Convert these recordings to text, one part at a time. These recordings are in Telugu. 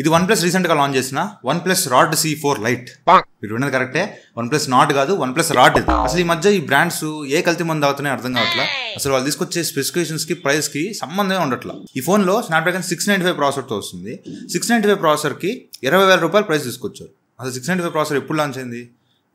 ఇది OnePlus రీసెంట్ గా లాంచ్ చేసిన OnePlus Rod C4 Lite. మీరు విన్నది కరెక్టే, OnePlus Nord కాదు, OnePlus Rod. అసలు ఈ మధ్య ఈ బ్రాండ్స్ ఏ కల్తీ మంది అవుతున్నాయి అర్థం కావట్లా. అసలు వాళ్ళు తీసుకొచ్చే స్పెసిఫికేషన్స్ కి ప్రైస్ కి సంబంధమే ఉండట్లా. ఈ ఫోన్ లో Snapdragon 695 ప్రాసెసర్ తో వస్తుంది. 695 ప్రాసెసర్ కి 20,000 రూపాయలు ప్రైస్ తీసుకొచ్చారు. అసలు 695 ప్రాసెసర్ ఎప్పుడు లాంచ్ అయింది?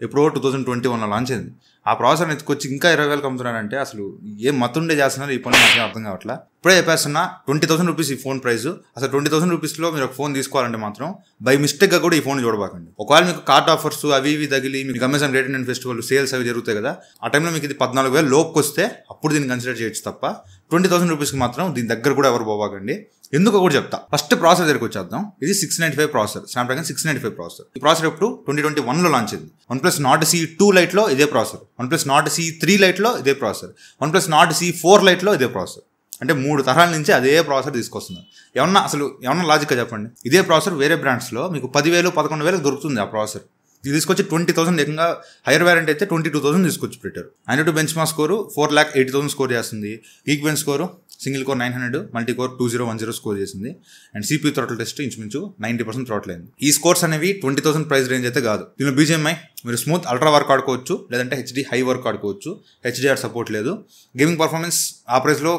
ఎప్పుడో 2021లో లాంచ్ అయింది. ఆ ప్రాసెసర్ ఎత్తుకొచ్చి ఇంకా 20,000 అమ్ముతున్నారంటే అసలు ఏం మతుండే చేస్తున్నారు ఈ ఫోన్ నాకు అర్థం కావట్లా. ఇప్పుడే చెప్పేస్తున్నా 20,000 రూపీస్ ఈ ఫోన్ ప్రైస్. అసలు 20,000 రూపీస్లో మీరు ఒక ఫోన్ తీసుకోవాలంటే మాత్రం బై మిస్టేక్గా కూడా ఈ ఫోన్ చూడబాకండి. ఒకవేళ మీకు కార్ట్ ఆఫర్స్ అవి ఇవి తగిలి మీకు Amazon great Indian festival sales అవి జరుగుతాయి కదా, ఆ టైంలో మీకు ఇది 14,000 లోపుకి వస్తే అప్పుడు దీన్ని కన్సిడర్ చేయొచ్చు తప్ప 20,000 రూపీస్కి మాత్రం దీని దగ్గర కూడా ఎవరు పోవాకండి. ఎందుకో కూడా చెప్తా. ఫస్ట్ ప్రాసెసర్ దగ్గరికి వచ్చేద్దాం. ఇది 695 ప్రాసెసర్, Snapdragon 695 ప్రాసెసర్. ఈ ప్రాసెసర్ ఎప్పుడు 2021లో లాంచ్ అయింది. OnePlus Nord C2 Lite లో ఇదే processor, OnePlus Nord C3 Lite లో ఇదే processor, OnePlus Nord C4 Lite లో ఇదే ప్రాసెసర్. అంటే 3 తరాల నుంచి అదే ప్రాసెసర్ తీసుకొస్తున్నారు. ఏమన్నా లాజిక్గా చెప్పండి. ఇదే ప్రాసెసర్ వేరే బ్రాండ్స్లో మీకు 10,000 11,000 దొరుకుతుంది ఆ ప్రాసెసర్. ఇది తీసుకొచ్చి 20,000 ఏకంగా హైయర్ వేరియంట్ అయితే 22,000 తీసుకొచ్చి పెట్టారు. Antutu bench mark score 4,80,000 score చేస్తుంది. Geekbench score single core 900, multi core 2010 score చేసింది. అండ్ CPU థ్రాటిల్ టెస్ట్ ఇంచుమించు 90% థ్రాటిల్ అయింది. ఈ స్కోర్స్ అనేవి 20,000 ప్రైస్ రేంజ్ అయితే కాదు. దీనిలో BGMI మీరు స్మూత్ అల్ట్రా వర్క్ ఆడుకోవచ్చు, లేదంటే HD హై వర్క్ ఆడుకోవచ్చు. HDR సపోర్ట్ లేదు. గేమింగ్ పర్ఫార్మెన్స్ ఆ ప్రైస్లో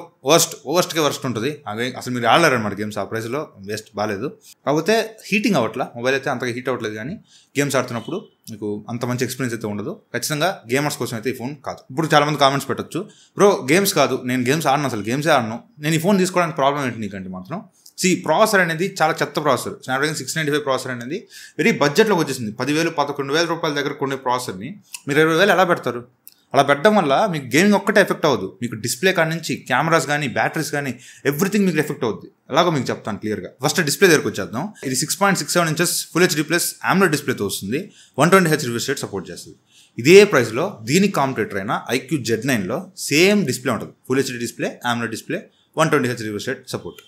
వర్స్ట్కే వర్స్ట్ ఉంటుంది. అసలు మీరు ఆడలేరన్నమాట గేమ్స్ ఆ ప్రైస్లో, వేస్ట్ బాగాలేదు. కాకపోతే హీటింగ్ అవ్వట్లా, మొబైల్ అయితే అంతగా హీట్ అవ్వట్లేదు. కానీ గేమ్స్ ఆడుతున్నప్పుడు మీకు అంత మంచి ఎక్స్పీరియన్స్ అయితే ఉండదు. ఖచ్చితంగా గేమర్స్ కోసం అయితే ఈ ఫోన్ కాదు. ఇప్పుడు చాలా మంది కామెంట్స్ పెట్టచ్చు, బ్రో గేమ్స్ కాదు, నేను గేమ్స్ ఆడను, అసలు గేమ్సే ఆడను, నేను ఈ ఫోన్ తీసుకోవడానికి ప్రాబ్లం ఏంటి నీకంటే మాత్రం. ప్రాసెసర్ అనేది చాలా చెత్త ప్రాసెసర్. Snapdragon 695 ప్రాసెసర్ అనేది వెరీ బడ్జెట్లోకి వచ్చేసింది. 10,000 11,000 రూపాయల దగ్గర కొనే ప్రాసెసర్ని మీరు 20,000 ఎలా పెడతారు? అలా పెట్టడం వల్ల మీకు గేమింగ్ ఒక్కటే ఎఫెక్ట్ అవ్వదు, మీకు డిస్ప్లే కాడి నుంచి కెమెరాస్ కానీ బ్యాటరీస్ కానీ ఎవ్రీథింగ్ మీకు ఎఫెక్ట్ అవుద్ది. ఎలాగో మీకు చెప్తాను క్లియర్గా. ఫస్ట్ డిస్ప్లే దగ్గరకు వచ్చేద్దాం. ఇది 6.67 inches full HD plus AMOLED డిస్ప్లేతో వస్తుంది. 120Hz రిఫ్రెష్ రేట్ సపోర్ట్ చేస్తుంది. ఇదే ప్రైస్లో దీనికి కాంపిటేటర్ అయిన iQ Z9లో సేమ్ డిస్ప్లే ఉంటుంది. Full HD display, AMOLED display, 120Hz refresh rate support.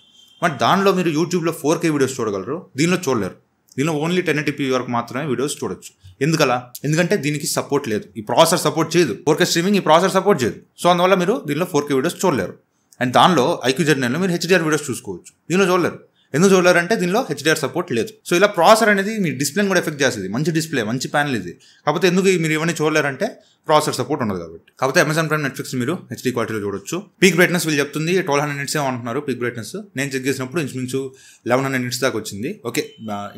But దానిలో మీరు యూట్యూబ్లో 4K వీడియోస్ చూడగలరు, దీనిలో చూడలేరు. దీనిలో ఓన్లీ 1080p వరకు మాత్రమే వీడియోస్ చూడొచ్చు. ఎందుకలా? ఎందుకంటే దీనికి సపోర్ట్ లేదు, ఈ ప్రాసెసర్ సపోర్ట్ చేయదు. 4K స్ట్రీమింగ్ ఈ ప్రాసెసర్ సపోర్ట్ చేయదు. సో అందువల్ల మీరు దీనిలో 4K వీడియోస్ చూడలేరు. అండ్ దానిలో iQ Z9లో మీరు HDR వీడియోస్ చూసుకోవచ్చు, దీనిలో చూడలేరు. ఎందుకు చూడలేరు అంటే దీనిలో HDR సపోర్ట్ లేదు. సో ఇలా ప్రాసెసర్ అనేది మీ డిస్ప్లేని కూడా ఎఫెక్ట్ చేస్తుంది. మంచి డిస్ప్లే, మంచి ప్యానల్ ఇది. కాకపోతే ఎందుకు మీరు ఇవన్నీ చూడలేరంటే ప్రాసెసర్ సపోర్ట్ ఉండదు కాబట్టి. కాకపోతే అమెజాన్ ప్రైమ్, నెట్ఫ్లిక్స్ మీరు HD క్వాలిటీలో చూడొచ్చు. పీక్ బ్రైట్నెస్ వీళ్ళు చెప్తుంది 1200 nits అంటున్నారు పీక్ బ్రైట్నెస్. నేను చెక్ చేసినప్పుడు ఇంచుమించు 1100 nits దాకా వచ్చింది. ఓకే,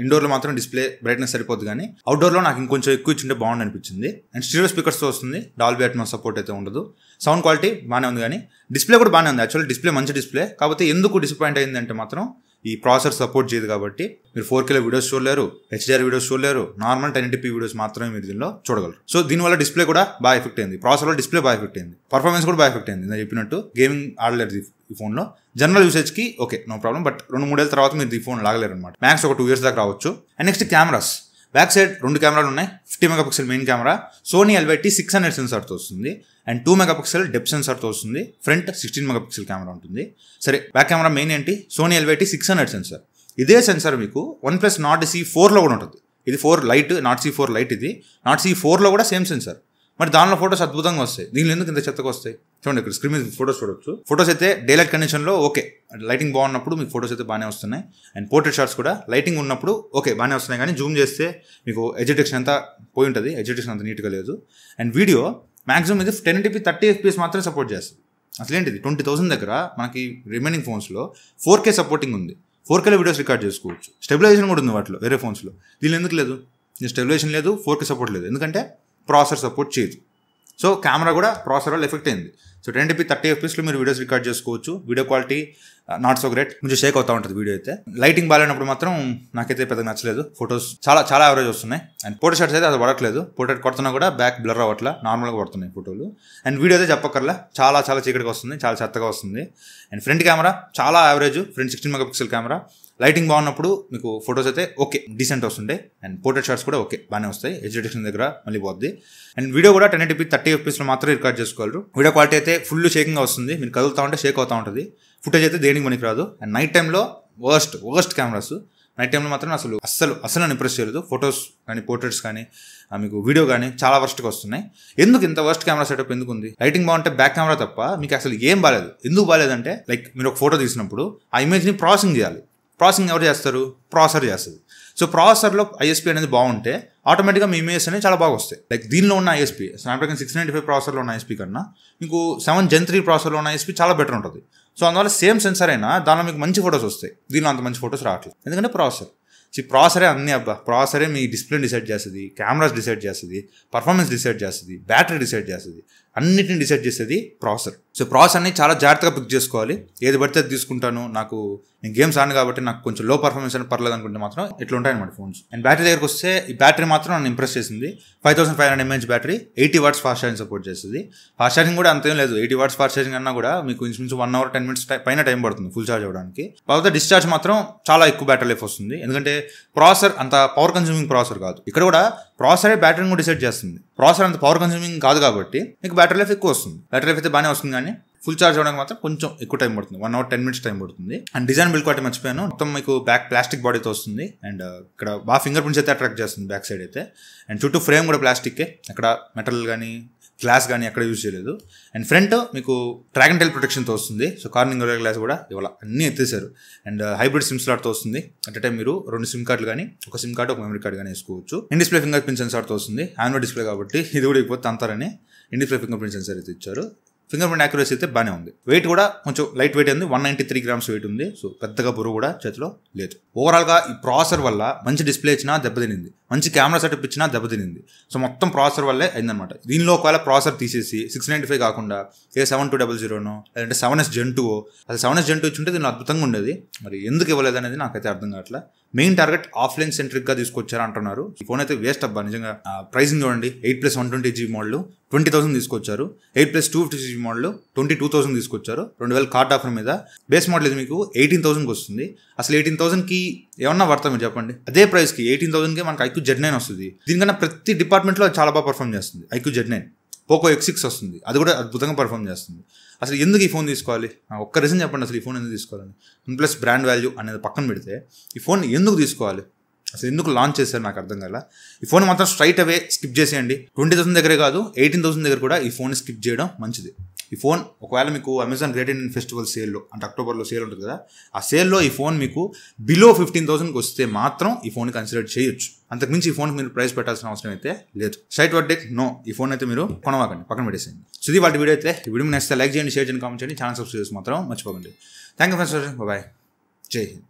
ఇండోర్లో మాత్రం డిస్ప్లే బ్రైట్నెస్ సరిపోద్ది, కానీ అవుట్డోర్లో నాకు ఇంకొంచెం ఎక్కువ ఇచ్చింటే బాగుంది అనిపించింది. అండ్ స్టీరియో స్పీకర్స్తో వస్తుంది. డాల్బీ అట్మాస్ సపోర్ట్ అయితే ఉండదు. సౌండ్ క్వాలిటీ బాగానే ఉంది, కానీ డిస్ప్లే కూడా బాగానే ఉంది. యాక్చువల్లీ డిస్ప్లే మంచి డిస్ప్లే. కాకపోతే ఎందుకు డిసప్పాయింట్ అయిందంటే మాత్రం ఈ ప్రాసెసర్ సపోర్ట్ చేయదు కాబట్టి మీరు 4K వీడియోస్ చూడలేరు, HDR వీడియోస్ చూడలేరు. నార్మల్ 1080p వీడియోస్ మాత్రమే మీరు దీనిలో చూడగలరు. సో దీనివల్ల డిస్ప్లే కూడా బాగా ఎఫెక్ట్ అయింది. ప్రాసెసర్లో డిస్ప్లే బాగా ఎఫెక్ట్ అయింది. పర్ఫార్మెన్స్ కూడా బాగా ఎఫెక్ట్ అయింది. నేను చెప్పినట్టు గేమింగ్ ఆడలేరు ఈ ఫోన్లో. జనరల్ యూసేజ్కి ఓకే, నో ప్రాబ్లం. బట్ 2-3 ఏళ్ళ తర్వాత మీరు ఈ ఫోన్ లాగలేరు అనమాట. మ్యాక్స్ ఒక 2 years దాకా రావచ్చు. And next cameras. Back side 2 కెమెరాలు ఉన్నాయి. 50 megapixel main camera, Sony LYT 600 సెన్సార్తో వస్తుంది. అండ్ 2 మెగాపిక్సెల్ డెప్త్ సెన్సార్తో వస్తుంది. ఫ్రంట్ 16 మెగాపిక్సెల్ కెమెరా ఉంటుంది. సరే, బ్యాక్ కెమెరా మెయిన్ ఏంటి? Sony LYT 600 sensor. ఇదే సెన్సార్ మీకు OnePlus Nord C4లో కూడా ఉంటుంది. ఇది 4 Lite, Nord C4 Lite. ఇది Nord C4లో కూడా సేమ్ సెన్సార్. మరి దానిలో ఫోటోస్ అద్భుతంగా వస్తాయి. దీనిలో ఎందుకు ఇంత చెత్తగా వస్తాయి? చూడండి, ఇక్కడ స్క్రీన్ మీద ఫోటోస్ చూడొచ్చు. ఫోటోస్ అయితే డేలైట్ కండిషన్లో ఓకే, లైటింగ్ బాగున్నప్పుడు మీకు ఫోటోస్ అయితే బాగానే వస్తున్నాయి. అండ్ పోర్ట్రేట్ షాట్స్ కూడా లైటింగ్ ఉన్నప్పుడు ఓకే బాగానే వస్తున్నాయి. కానీ జూమ్ చేస్తే మీకు ఎడ్జ్ డిటెక్షన్ అంతా పోయి ఉంటుంది. ఎడ్జ్ డిటెక్షన్ అంత నీట్గా లేదు. అండ్ వీడియో మ్యాక్సిమం ఇది 1080p 30 FPS మాత్రమే సపోర్ట్ చేస్తుంది. అసలేంటిది 20,000 దగ్గర మనకి రిమైనింగ్ ఫోన్స్లో 4K సపోర్టింగ్ ఉంది. 4Kలో వీడియోస్ రికార్డ్ చేసుకోవచ్చు. స్టెబిలైజేషన్ కూడా ఉంది వాటిలో, వేరే ఫోన్స్లో. దీనిలో ఎందుకు లేదు? స్టెబిలైజేషన్ లేదు, 4K సపోర్ట్ లేదు. ఎందుకంటే ప్రాసెసర్ సపోర్ట్ చేయదు. సో కెమెరా కూడా ప్రాసెసర్ వల్ల ఎఫెక్ట్ అయింది. సో 1080p 30 FPSలో మీరు వీడియోస్ రికార్డ్ చేసుకోవచ్చు. Video quality not so great, కొంచెం షేక్ అవుతూ ఉంటుంది వీడియో అయితే. లైటింగ్ బాగాలేనప్పుడు మాత్రం నాకైతే పెద్దగా నచ్చలేదు. ఫొటోస్ చాలా యావరేజ్ వస్తున్నాయి. అండ్ పోర్ట్రేట్ షాట్స్ అయితే అది పడట్లేదు. పోర్ట్రేట్ కొడుతున్నా కూడా బ్యాక్ బ్లర్ అవ్వట్లా, నార్మల్గా పడుతున్నాయి ఫోటోలు. అండ్ వీడియో అయితే చెప్పక్కర్లా, చాలా చీకటిగా వస్తుంది, చాలా చెత్తగా వస్తుంది. అండ్ ఫ్రంట్ కెమెరా చాలా average. Front 16 megapixel camera. Lighting బాగున్నప్పుడు మీకు ఫొటోస్ అయితే ఓకే డీసెంట్ వస్తుంటాయి. అండ్ పోర్ట్రేట్ షాట్స్ కూడా ఓకే బాగానే వస్తాయి. ఎడ్జ్ డిటెక్షన్ దగ్గర మళ్ళీ పోద్ది. అండ్ వీడియో కూడా 1080p 30 FPSలో మాత్రమే రికార్డ్ చేసుకోగలరు. వీడియో క్వాలిటీ అయితే ఫుల్ షేకింగ్ వస్తుంది. మీరు కదులుతూ ఉంటే షేక్ అవుతూ ఉంటుంది. ఫుటేజ్ అయితే దేనికి మనకి రాదు. అండ్ నైట్ టైంలో వర్స్ట్ కెమెరాస్. నైట్ టైంలో మాత్రం అస్సలు ఇంప్రెస్ చేయలేదు. ఫొటోస్ కానీ పోర్ట్రేట్స్ కానీ మీకు వీడియో కానీ చాలా వర్స్ట్గా వస్తున్నాయి. ఎందుకు ఇంత వర్స్ట్ కెమెరా సెటప్ ఎందుకు ఉంది? లైటింగ్ బాగుంటే బ్యాక్ కెమెరా తప్ప మీకు అసలు ఏం బాగాలేదు. ఎందుకు బాగాలేదంటే లైక్ మీరు ఒక ఫోటో తీసినప్పుడు ఆ ఇమేజ్ని ప్రాసెసింగ్ చేయాలి. ప్రాసెసింగ్ ఎవరు చేస్తారు? ప్రాసెసర్ చేస్తుంది. సో ప్రాసెసర్లో ఐఎస్పీ అనేది బాగుంటే ఆటోమేటిక్గా మీ ఇమేజెస్ అనేవి చాలా బాగా వస్తాయి. లైక్ దీనిలో ఉన్న ఐఎస్పీ స్నాప్డ్రాగన్ 695 ప్రాసెసర్లో ఉన్న ఐఎస్పీ కన్నా మీకు 7 Gen 3 ప్రాసెసర్లో ఉన్న ఐఎస్పీ చాలా బెటర్ ఉంటుంది. సో అందువల్ల సేమ్ సెన్సర్ అయినా దానిలో మీకు మంచి ఫొటోస్ వస్తాయి. దీనిలో అంత మంచి ఫొటోస్ రావట్లేదు, ఎందుకంటే ప్రాసెసరే అన్నీ ప్రాసెసరే మీ డిస్ప్లే డిసైడ్ చేస్తుంది, కెమెరాస్ డిసైడ్ చేస్తుంది, పర్ఫార్మెన్స్ డిసైడ్ చేస్తుంది, బ్యాటరీ డిసైడ్ చేస్తుంది, అన్నిటిని డిసైడ్ చేసేది ప్రాసెసర్. సో ప్రాసెసర్ని చాలా జాగ్రత్తగా పిక్ చేసుకోవాలి. ఏది పడితే అది తీసుకుంటాను, నేను గేమ్స్ ఆడను కాబట్టి నాకు కొంచెం లో పర్ఫార్మెన్స్ అని పర్లేదు అనుకుంటే మాత్రం ఇట్లా ఉంటాయన్నమాట ఫోన్స్. అండ్ బ్యాటరీ దగ్గరకు వస్తే ఈ బ్యాటరీ మాత్రం నన్ను ఇంప్రెస్ చేసింది. 5500 mAh battery, 80 watts fast charging support చేస్తుంది. ఫాస్ట్ ఛార్జింగ్ కూడా అంతేం లేదు, 80 watts ఫాస్ట్ ఛార్జింగ్ అన్నా కూడా మీకు ఇంచుమించు 1 hour 10 minutes పైన టైం పడుతుంది ఫుల్ ఛార్జ్ అవ్వడానికి. కాకపోతే డిశ్చార్జ్ మాత్రం చాలా ఎక్కువ బ్యాటరీ లైఫ్ వస్తుంది, ఎందుకంటే ప్రాసెసర్ అంత పవర్ కన్స్యూమింగ్ ప్రాసెసర్ కాదు. ఇక్కడ కూడా ప్రాసెసరే బ్యాటరీని కూడా డిసైడ్ చేస్తుంది. ప్రాసెసర్ అంత పవర్ కన్స్యూమింగ్ కాదు కాబట్టి మీకు బ్యాటరీ లైఫ్ ఎక్కువ వస్తుంది. బ్యాటరీ లైఫ్ అయితే బాగానే వస్తుంది, కానీ ఫుల్ ఛార్జ్ అవ్వడానికి మాత్రం కొంచెం ఎక్కువ టైం పడుతుంది, 1 hour 10 minutes టైం పడుతుంది. అండ్ డిజైన్ బిల్డ్ క్వాలిటీ మర్చిపోయాను, మొత్తం మీకు బ్యాక్ ప్లాస్టిక్ బాడీతో వస్తుంది. అండ్ ఇక్కడ బాగా ఫింగర్ ప్రింట్స్ అయితే అట్రాక్ట్ చేస్తుంది బ్యాక్ సైడ్ అయితే. అండ్ చుట్టూ ఫ్రేమ్ కూడా ప్లాస్టిక్కే, అక్కడ మెటల్ కానీ గ్లాస్ కానీ ఎక్కడ యూజ్ చేయలేదు. అండ్ ఫ్రంట్ మీకు డ్రాగన్ టైల్ ప్రొటెక్షన్తో వస్తుంది. సో కార్నింగ్ గ్లాస్ కూడా ఇవాళ అన్నీ ఎత్తేసారు. అండ్ హైబ్రిడ్ సిమ్ స్లాట్తో వస్తుంది. అట్ టైం మీరు 2 SIM కార్డులు కానీ ఒక SIM కార్డు ఒక మెమరీ కార్డు కానీ వేసుకోవచ్చు. ఇన్ డిస్ప్లే ఫింగర్ ప్రింట్ సెన్సార్తో వస్తుంది. ఆండ్రాయిడ్ డిస్ప్లే కాబట్టి ఇది కూడా ఇకపోతే అంతారని in display finger print sensor అయితే ఇచ్చారు. ఫింగర్ ప్రింట్ యాక్యురసీ అయితే బాగానే ఉంది. వెయిట్ కూడా కొంచెం లైట్ వెయిట్ ఉంది, 193 grams వెయిట్ ఉంది. సో పెద్దగా బరువు కూడా చేతిలో లేదు. ఓవరాల్గా ఈ ప్రాసెసర్ వల్ల మంచి డిస్ప్లే ఇచ్చినా దెబ్బతినింది, మంచి కెమెరా సెటప్ ఇచ్చినా దెబ్బతినింది. సో మొత్తం ప్రాసెసర్ వల్లే అయిందనమాట. దీనిలో ఒకవేళ ప్రాసెసర్ తీసేసి 695 కాకుండా 7200 లేదంటే 7S Gen 2 అది 7S Gen 2 ఇచ్చుంటే దీనిలో అద్భుతంగా ఉండేది. మరి ఎందుకు ఇవ్వలేదు అనేది నాకైతే అర్థం కావట్లేదు. మెయిన్ టార్గెట్ ఆఫ్లైన్ సెంట్రిక్గా తీసుకొచ్చారు అంటున్నారు. ఈ ఫోన్ అయితే వేస్ట్ అబ్బా నిజంగా. ప్రైసింగ్ చూడండి, 8+120GB మోడల్ 20,000 తీసుకొచ్చారు. 8+250GB మోడల్ 22,000 తీసుకొచ్చారు. 2000 కార్డ్ ఆఫర్ మీద. బేస్ మోడల్ ఇది మీకు 18,000కి వస్తుంది. అసలు 18,000కి ఏమన్నా పడతా మీరు చెప్పండి? అదే ప్రైస్కి 18,000కి మనకు IQ Z9 వస్తుంది. దీనికన్నా ప్రతి డిపార్ట్మెంట్లో చాలా బాగా పర్ఫామ్ చేస్తుంది IQ Z9. పోకో X6 వస్తుంది, అది కూడా అద్భుతంగా పర్ఫామ్ చేస్తుంది. అసలు ఎందుకు ఈ ఫోన్ తీసుకోవాలి? ఒక్క రీజన్ చెప్పండి అసలు ఈ ఫోన్ ఎందుకు తీసుకోవాలని. OnePlus బ్రాండ్ వాల్యూ అనేది పక్కన పెడితే ఈ ఫోన్ ఎందుకు తీసుకోవాలి, అసలు ఎందుకు లాంచ్ చేశారు నాకు అర్థం కాల. ఈ ఫోన్ మాత్రం స్ట్రైట్ అవే స్కిప్ చేసేయండి. 20,000 దగ్గరే కాదు, 18,000 దగ్గర కూడా ఈ ఫోన్ స్కిప్ చేయడం మంచిది. ఈ ఫోన్ ఒకవేళ మీకు అమెజాన్ గ్రేట్ ఇండియన్ ఫెస్టివల్ సేల్లో, అంటే అక్టోబర్లో సేల్ ఉంటుంది కదా, ఆ సేల్లో ఈ ఫోన్ మీకు బిలో 15,000కి వస్తే మాత్రం ఈ ఫోన్ కన్సిడర్ చేయొచ్చు. అంతకుమించి ఈ ఫోన్కి మీరు ప్రైస్ పెట్టాల్సిన అవసరం అయితే లేదు. స్ట్రైట్ వర్డిక్ నో, ఈ ఫోన్ అయితే మీరు కొనవాకండి, పక్కన పెట్టేసేయండి. సో ఇది వాటి వీడియో అయితే. ఈ వీడియో నచ్చితే లైక్ చేయండి, షేర్ చేయండి, కామెంట్ చేయండి, ఛానల్ సబ్స్క్రైబ్ చేసి మాత్రం మర్చిపోకండి. థ్యాంక్ యూ ఫ్రెండ్స్, బాయ్, జై హింద్.